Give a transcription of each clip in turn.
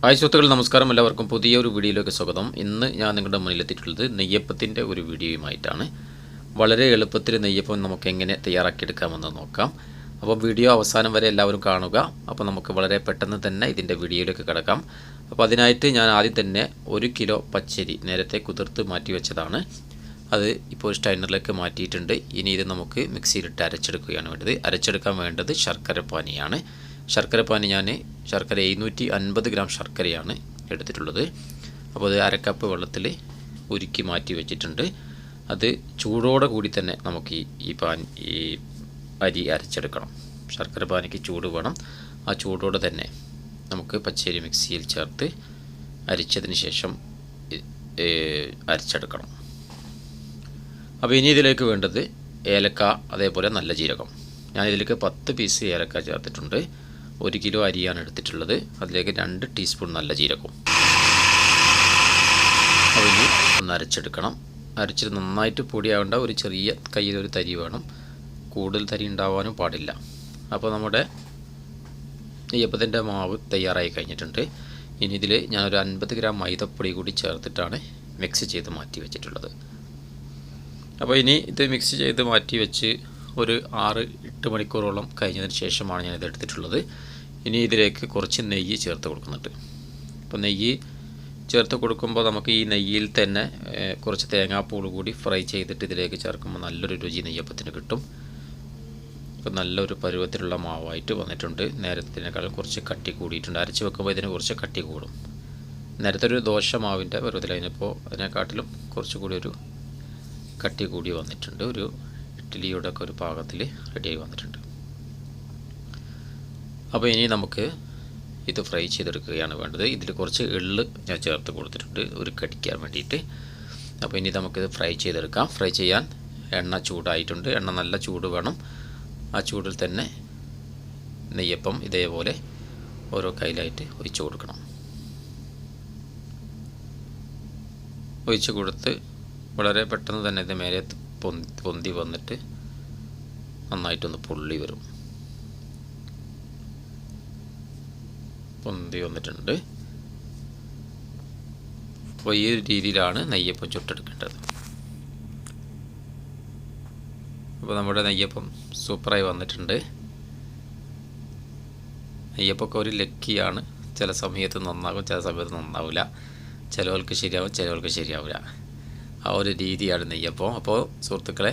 Hi സുഹൃത്തുക്കൾ, നമസ്കാരം. എല്ലാവർക്കും പുതിയൊരു വീഡിയോയിലേക്ക് സ്വാഗതം. ഇന്ന് ഞാൻ നിങ്ങളുടെ മുന്നിലെത്തിയിട്ടുള്ളത് നെയ്യപ്പത്തിൻ്റെ ഒരു വീഡിയോയുമായിട്ടാണ്. വളരെ എളുപ്പത്തിൽ നെയ്യപ്പം നമുക്ക് എങ്ങനെ തയ്യാറാക്കിയെടുക്കാമെന്ന് നോക്കാം. അപ്പോൾ വീഡിയോ അവസാനം വരെ എല്ലാവരും കാണുക. അപ്പോൾ നമുക്ക് വളരെ പെട്ടെന്ന് തന്നെ ഇതിൻ്റെ വീഡിയോയിലേക്ക് കിടക്കാം. അപ്പോൾ അതിനായിട്ട് ഞാൻ ആദ്യം തന്നെ 1 കിലോ പച്ചരി നേരത്തെ കുതിർത്ത് മാറ്റി വെച്ചതാണ്. അത് ഇപ്പോൾ സ്റ്റൈനറിലേക്ക് മാറ്റിയിട്ടുണ്ട്. ഇനി ഇത് നമുക്ക് മിക്സിയിലിട്ട് അരച്ചെടുക്കുകയാണ് വേണ്ടത്. അരച്ചെടുക്കാൻ വേണ്ടത് ശർക്കരപ്പാനിയാണ്. ശർക്കരപ്പാനി ഞാൻ ശർക്കര 750 ഗ്രാം ശർക്കരയാണ് എടുത്തിട്ടുള്ളത്. അപ്പോൾ അത് 1/2 കപ്പ് വെള്ളത്തിൽ ഉരുക്കി മാറ്റി വെച്ചിട്ടുണ്ട്. അത് ചൂടോടെ കൂടി തന്നെ നമുക്ക് ഈ അരി അരച്ചെടുക്കണം. ശർക്കരപ്പാനിക്ക് ചൂട് വേണം. ആ ചൂടോടെ തന്നെ നമുക്ക് പച്ചരി മിക്സിയിൽ ചേർത്ത് അരിച്ചതിന് ശേഷം അരച്ചെടുക്കണം. അപ്പോൾ ഇനി ഇതിലേക്ക് വേണ്ടത് ഏലക്ക, അതേപോലെ നല്ല ജീരകം. ഞാനിതിലേക്ക് 10 പീസ് ഏലക്ക ചേർത്തിട്ടുണ്ട്. 1 കിലോ അരിയാണ് എടുത്തിട്ടുള്ളത്. അതിലേക്ക് 2 ടീസ്പൂൺ നല്ല ജീരകവും. അപ്പോൾ ഇനി ഒന്ന് അരച്ചെടുക്കണം. അരച്ചിട്ട് നന്നായിട്ട് പൊടിയാവേണ്ട, ഒരു ചെറിയ കയ്യിലൊരു തരി വേണം. കൂടുതൽ തരി ഉണ്ടാവാനും പാടില്ല. അപ്പോൾ നമ്മുടെ നെയ്യപ്പത്തിൻ്റെ മാവ് തയ്യാറായി കഴിഞ്ഞിട്ടുണ്ട്. ഇനി ഇതിൽ ഞാനൊരു 50 ഗ്രാം മൈദപ്പൊടി കൂടി ചേർത്തിട്ടാണ് മിക്സ് ചെയ്ത് മാറ്റി വെച്ചിട്ടുള്ളത്. അപ്പോൾ ഇനി ഇത് മിക്സ് ചെയ്ത് മാറ്റി വെച്ച് ഒരു 6-8 മണിക്കൂറോളം കഴിഞ്ഞതിന് ശേഷമാണ് ഞാനിത് എടുത്തിട്ടുള്ളത്. ഇനി ഇതിലേക്ക് കുറച്ച് നെയ്യ് ചേർത്ത് കൊടുക്കുന്നുണ്ട്. അപ്പോൾ നെയ്യ് ചേർത്ത് കൊടുക്കുമ്പോൾ നമുക്ക് ഈ നെയ്യിൽ തന്നെ കുറച്ച് തേങ്ങാപ്പൂൾ കൂടി ഫ്രൈ ചെയ്തിട്ട് ഇതിലേക്ക് ചേർക്കുമ്പോൾ നല്ലൊരു രുചി നെയ്യപ്പത്തിന് കിട്ടും. ഇപ്പോൾ നല്ലൊരു പരുവത്തിലുള്ള മാവായിട്ട് വന്നിട്ടുണ്ട്. നേരത്തിനേക്കാളും കുറച്ച് കട്ടി കൂടിയിട്ടുണ്ട്. അരച്ച് വെക്കുമ്പോൾ ഇതിന് കുറച്ച് കട്ടി കൂടും. നേരത്തെ ഒരു ദോശ മാവിൻ്റെ പരുവത്തിലായിരുന്നപ്പോൾ അതിനെക്കാട്ടിലും കുറച്ചുകൂടി ഒരു കട്ടി കൂടി വന്നിട്ടുണ്ട്. ഒരു ഇഡ്ഡലിയുടെ ഒക്കെ ഒരു പാകത്തിൽ റെഡിയായി വന്നിട്ടുണ്ട്. അപ്പോൾ ഇനി നമുക്ക് ഇത് ഫ്രൈ ചെയ്തെടുക്കുകയാണ് വേണ്ടത്. ഇതിൽ കുറച്ച് എള്ള് ഞാൻ ചേർത്ത് കൊടുത്തിട്ടുണ്ട് ഒരു കടിക്കാൻ വേണ്ടിയിട്ട്. അപ്പോൾ ഇനി നമുക്കിത് ഫ്രൈ ചെയ്തെടുക്കാം. ഫ്രൈ ചെയ്യാൻ എണ്ണ ചൂടായിട്ടുണ്ട്. എണ്ണ നല്ല ചൂട് വേണം. ആ ചൂടിൽ തന്നെ നെയ്യപ്പം ഇതേപോലെ ഓരോ കയ്യിലായിട്ട് ഒഴിച്ച് കൊടുക്കണം. ഒഴിച്ച് കൊടുത്ത് വളരെ പെട്ടെന്ന് തന്നെ ഇത് മേലെ പൊന്തി വന്നിട്ട് നന്നായിട്ടൊന്ന് പൊള്ളി വരും. പൊന്തി വന്നിട്ടുണ്ട്. അപ്പോൾ ഈ ഒരു രീതിയിലാണ് നെയ്യപ്പം ചുട്ടെടുക്കേണ്ടത്. അപ്പോൾ നമ്മുടെ നെയ്യപ്പം സൂപ്പറായി വന്നിട്ടുണ്ട്. നെയ്യപ്പമൊക്കെ ഒരു ലക്കിയാണ്. ചില സമയത്ത് നന്നാകും, ചില സമയത്ത് നന്നാവില്ല. ചിലവർക്ക് ശരിയാവും, ചിലവർക്ക് ശരിയാവില്ല. ആ ഒരു രീതിയാണ് നെയ്യപ്പം. അപ്പോൾ സുഹൃത്തുക്കളെ,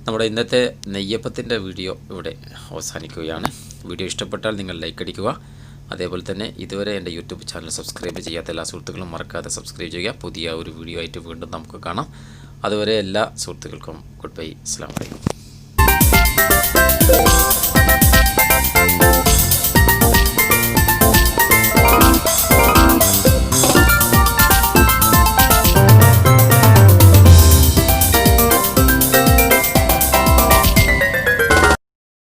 നമ്മുടെ ഇന്നത്തെ നെയ്യപ്പത്തിൻ്റെ വീഡിയോ ഇവിടെ അവസാനിക്കുകയാണ്. വീഡിയോ ഇഷ്ടപ്പെട്ടാൽ നിങ്ങൾ ലൈക്ക് അടിക്കുക. അതേപോലെ തന്നെ ഇതുവരെ എൻ്റെ യൂട്യൂബ് ചാനൽ സബ്സ്ക്രൈബ് ചെയ്യാത്ത എല്ലാ സുഹൃത്തുക്കളും മറക്കാതെ സബ്സ്ക്രൈബ് ചെയ്യുക. പുതിയ ഒരു വീഡിയോ ആയിട്ട് വീണ്ടും നമുക്ക് കാണാം. അതുവരെ എല്ലാ സുഹൃത്തുക്കൾക്കും ഗുഡ് ബൈ. അസ്സലാമു അലൈക്കും.